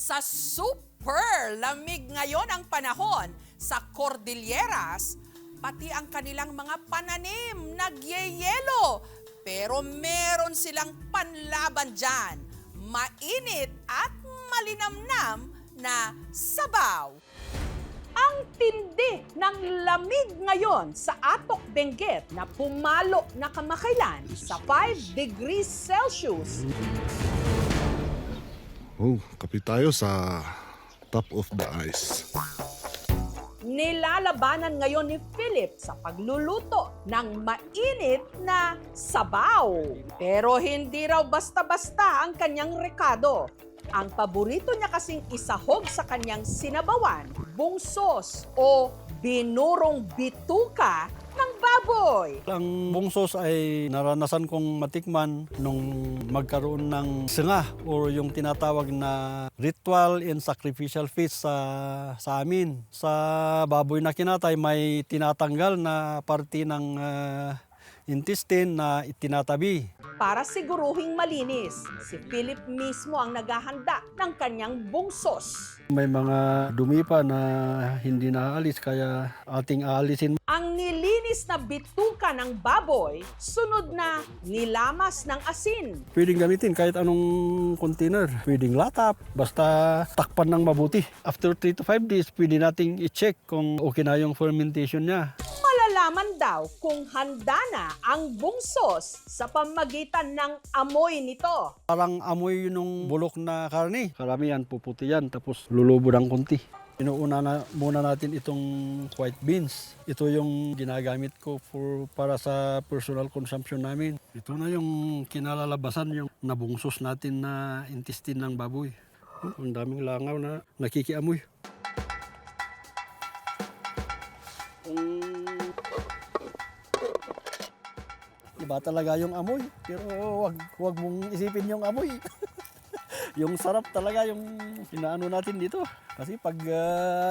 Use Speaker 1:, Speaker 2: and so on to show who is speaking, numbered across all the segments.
Speaker 1: Sa super lamig ngayon ang panahon sa Cordilleras, pati ang kanilang mga pananim nagyeyelo. Pero meron silang panlaban dyan. Mainit at malinamnam na sabaw. Ang tindi ng lamig ngayon sa Atok Benguet na pumalo na kamakailan sa 5 degrees Celsius.
Speaker 2: Oh, kapit tayo sa top of the ice.
Speaker 1: Nilalabanan ngayon ni Philip sa pagluluto ng mainit na sabaw. Pero hindi raw basta-basta ang kanyang rekado. Ang paborito niya kasing isahog sa kanyang sinabawan, bungsos o binurong bituka ng baboy.
Speaker 3: Ang bungsos ay naranasan kong matikman nung magkaroon ng singa o yung tinatawag na ritual and sacrificial feast sa amin. Sa baboy na kinatay may tinatanggal na parte ng intestine na itinatabi.
Speaker 1: Para siguruhing malinis, si Philip mismo ang naghahanda ng kanyang bungsos.
Speaker 3: May mga dumi pa na hindi naaalis kaya ating aalisin.
Speaker 1: Ang nilinis na bituka ng baboy, sunod na nilamas ng asin.
Speaker 3: Pwedeng gamitin kahit anong container. Pwedeng latap, basta takpan ng mabuti. After 3 to 5 days, pwede nating i-check kung okay na yung fermentation niya.
Speaker 1: Malalaman daw kung handa na ang bungsos sa pamagitan ng amoy nito.
Speaker 3: Parang amoy yung bulok na karne. Karamihan puputi yan, tapos lulubo ng konti. Inuuna na muna natin itong white beans. Ito yung ginagamit ko para sa personal consumption namin. Ito na yung kinalalabasan, yung nabungsos natin na intestine ng baboy. Ang daming langaw na nakikiamoy. Iba talaga yung amoy, pero wag mong isipin yung amoy. Yung sarap talaga yung inaano natin dito. Kasi pag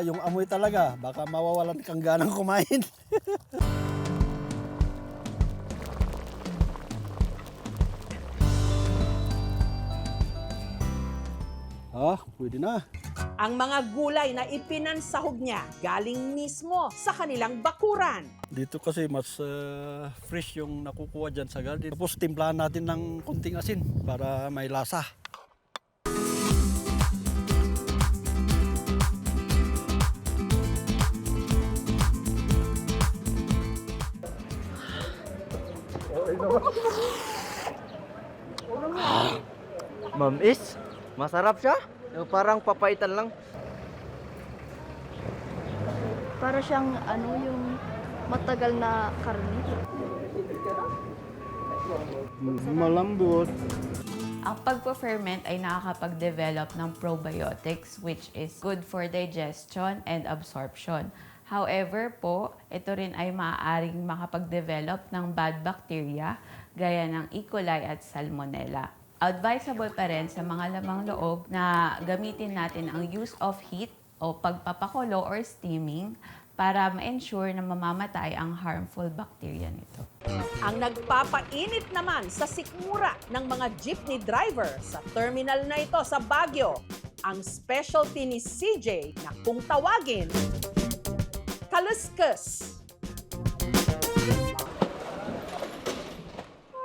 Speaker 3: yung amoy talaga, baka mawawalan kang ganang kumain. Pwede na.
Speaker 1: Ang mga gulay na ipinansahog niya galing mismo sa kanilang bakuran.
Speaker 3: Dito kasi mas fresh yung nakukuha dyan sa garden. Tapos timplahan natin ng konting asin para may lasa.
Speaker 4: Mamis, masarap siya. Yung parang papaitan lang.
Speaker 5: Para siyang yung matagal na karne.
Speaker 3: Malambot.
Speaker 6: Ang pagpo-ferment ay nakakapag-develop ng probiotics which is good for digestion and absorption. However po, ito rin ay maaaring makapag-develop ng bad bacteria gaya ng E. coli at Salmonella. Advisable pa rin sa mga lamang loob na gamitin natin ang use of heat o pagpapakulo or steaming para ma-ensure na mamamatay ang harmful bacteria nito.
Speaker 1: Ang nagpapainit naman sa sikmura ng mga jeepney driver sa terminal na ito sa Baguio, ang specialty ni CJ na kung tawagin, kaluskus.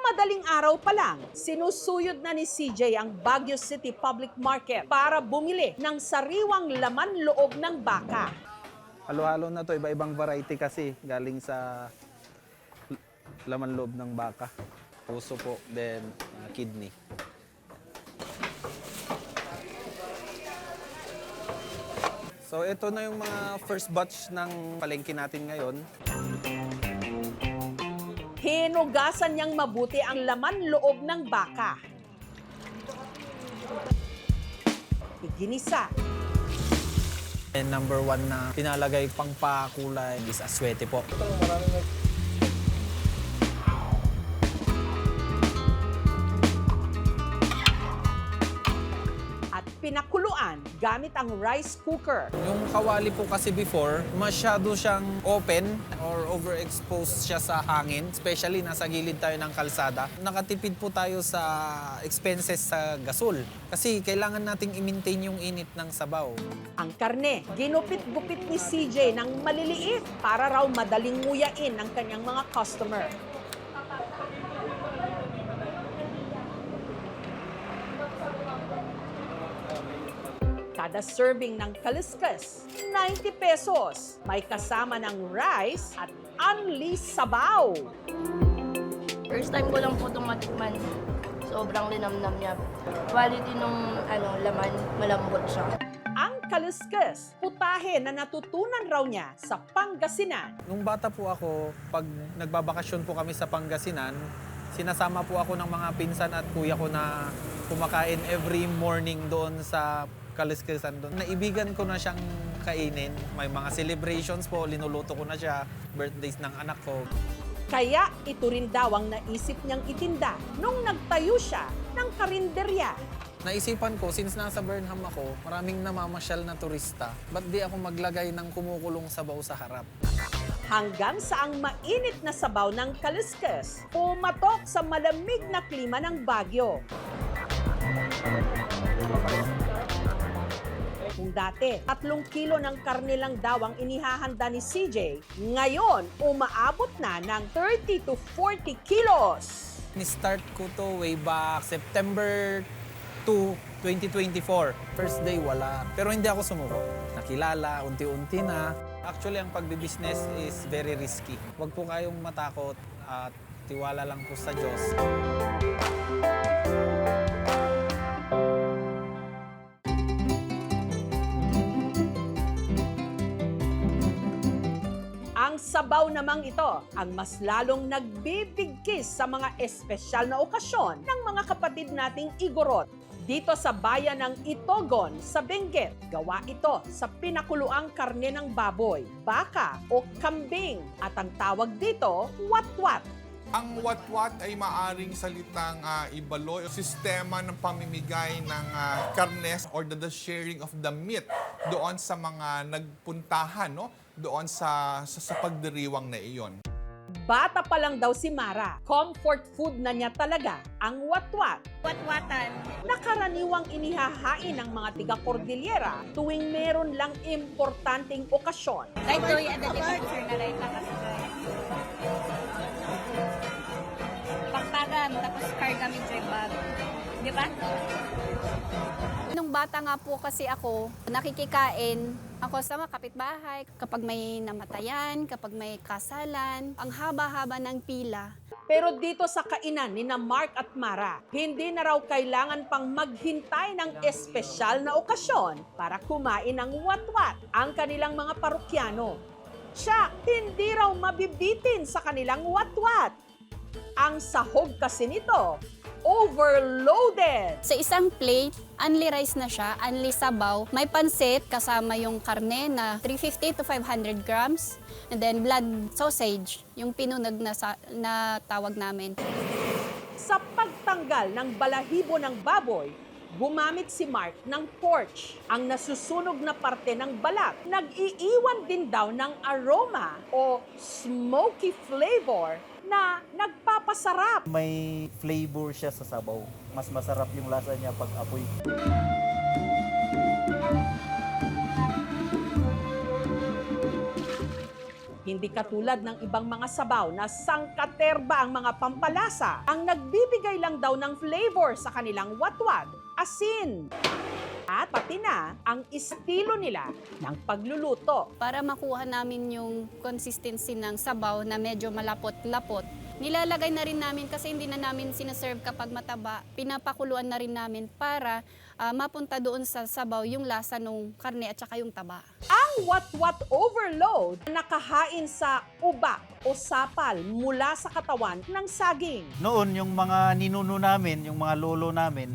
Speaker 1: Madaling araw pa lang, sinusuyod na ni CJ ang Baguio City Public Market para bumili ng sariwang laman loob ng baka.
Speaker 7: Halo-halo na to, iba-ibang variety kasi galing sa laman loob ng baka. Puso po, then kidney. So ito na yung mga first batch ng palengke natin ngayon.
Speaker 1: Hinugasan niyang mabuti ang laman loob ng baka. Iginisa.
Speaker 7: And number 1 na pinalagay pang pakulay is aswete po.
Speaker 1: At pinakuluan gamit ang rice cooker.
Speaker 7: Yung kawali po kasi before, masyado siyang open or overexposed siya sa hangin. Especially nasa gilid tayo ng kalsada. Nakatipid po tayo sa expenses sa gasol. Kasi kailangan nating i-maintain yung init ng sabaw.
Speaker 1: Ang karne, ginupit-gupit ni CJ ng maliliit para raw madaling nguyain ng kanyang mga customer. Kada serving ng kaliskas, 90 pesos. May kasama ng rice at unli sabaw.
Speaker 5: First time ko lang po itong matikman. Sobrang linamnam niya. Quality nung laman, malambot siya.
Speaker 1: Ang kaliskas, putahe na natutunan raw niya sa Pangasinan.
Speaker 7: Nung bata po ako, pag nagbabakasyon po kami sa Pangasinan, sinasama po ako ng mga pinsan at kuya ko na kumakain every morning doon sa kaliskisan doon. Naibigan ko na siyang kainin. May mga celebrations po, linuluto ko na siya, birthdays ng anak ko.
Speaker 1: Kaya ito rin daw ang naisip niyang itinda nung nagtayo siya ng karinderya.
Speaker 7: Naisipan ko, since nasa Burnham ako, maraming namamasyal na turista, ba't di ako maglagay ng kumukulong sabaw sa harap?
Speaker 1: Hanggang sa ang mainit na sabaw ng kaliskas pumatok sa malamig na klima ng Baguio. Kung dati, 3 kilo ng karne lang daw ang inihahanda ni CJ, ngayon umaabot na ng 30 to 40 kilos.
Speaker 7: Ni-start ko to way back September 2, 2024. First day, wala. Pero hindi ako sumuko. Nakilala, unti-unti na. Actually, ang pagbibusiness is very risky. Huwag po kayong matakot at tiwala lang po sa Diyos.
Speaker 1: Ang sabaw namang ito ang mas lalong nagbibigkis sa mga espesyal na okasyon ng mga kapatid nating Igorot. Dito sa bayan ng Itogon sa Benguet, gawa ito sa pinakuluang karne ng baboy, baka o kambing at ang tawag dito, watwat.
Speaker 8: Ang watwat ay maaring salitang ibalo o sistema ng pamimigay ng karnes or the sharing of the meat doon sa mga nagpuntahan, no? Doon sa pagdiriwang na iyon.
Speaker 1: Bata pa lang daw si Mara, comfort food na niya talaga ang watwat.
Speaker 9: Watwatan.
Speaker 1: Nakaraniwang inihahain ng mga tiga-Cordillera tuwing meron lang importanteng okasyon.
Speaker 9: Like doy at the picture na rin nakasabay. Pagpagam, tapos kargamit joy bag. Di ba?
Speaker 10: Nung bata nga po kasi ako, nakikikain ako sa mga kapitbahay. Kapag may namatayan, kapag may kasalan, ang haba-haba ng pila.
Speaker 1: Pero dito sa kainan ni na Mark at Mara, hindi na raw kailangan pang maghintay ng espesyal na okasyon para kumain ng watwat ang kanilang mga parokyano. Siya, hindi raw mabibitin sa kanilang watwat. Ang sahog kasi nito, overloaded!
Speaker 10: Sa isang plate, unli rice na siya, unli sabaw. May pansit kasama yung karne na 350 to 500 grams. And then blood sausage, yung pinunag na tawag namin.
Speaker 1: Sa pagtanggal ng balahibo ng baboy, gumamit si Mark ng torch. Ang nasusunog na parte ng balat, nag-iiwan din daw ng aroma o smoky flavor na nagpapasarap.
Speaker 4: May flavor siya sa sabaw. Mas masarap yung lasa niya pag apoy.
Speaker 1: Hindi katulad ng ibang mga sabaw na sangkaterba ang mga pampalasa, ang nagbibigay lang daw ng flavor sa kanilang watwat, asin. At pati na ang estilo nila ng pagluluto.
Speaker 10: Para makuha namin yung consistency ng sabaw na medyo malapot-lapot, nilalagay na rin namin kasi hindi na namin sinaserve kapag mataba. Pinapakuluan na rin namin para mapunta doon sa sabaw yung lasa ng karne at saka yung taba.
Speaker 1: Ang watwat overload nakahain sa uba o sapal mula sa katawan ng saging.
Speaker 4: Noon, yung mga ninuno namin, yung mga lolo namin,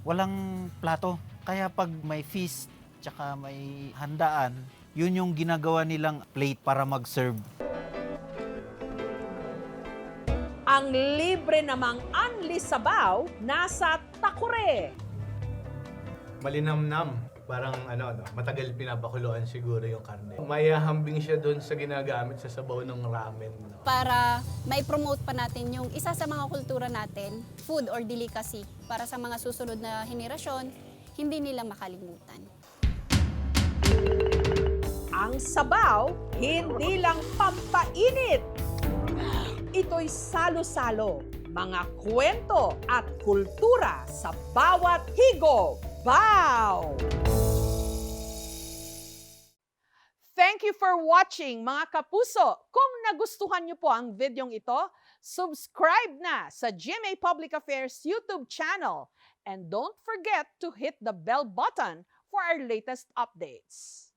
Speaker 4: walang plato. Kaya pag may feast, tsaka may handaan, yun yung ginagawa nilang plate para mag-serve.
Speaker 1: Ang libre namang unli sabaw nasa Takure.
Speaker 11: malinamnam. Parang matagal pinapakuluan siguro yung karne. Mayahambing siya doon sa ginagamit sa sabaw ng ramen. No?
Speaker 10: Para mai-promote pa natin yung isa sa mga kultura natin, food or delicacy, para sa mga susunod na henerasyon, hindi nila makalimutan.
Speaker 1: Ang sabaw, hindi lang pampainit. Ito'y salo-salo, mga kwento at kultura sa bawat higo. Bow! Thank you for watching, mga kapuso. Kung nagustuhan niyo po ang videong ito, subscribe na sa GMA Public Affairs YouTube channel. And don't forget to hit the bell button for our latest updates.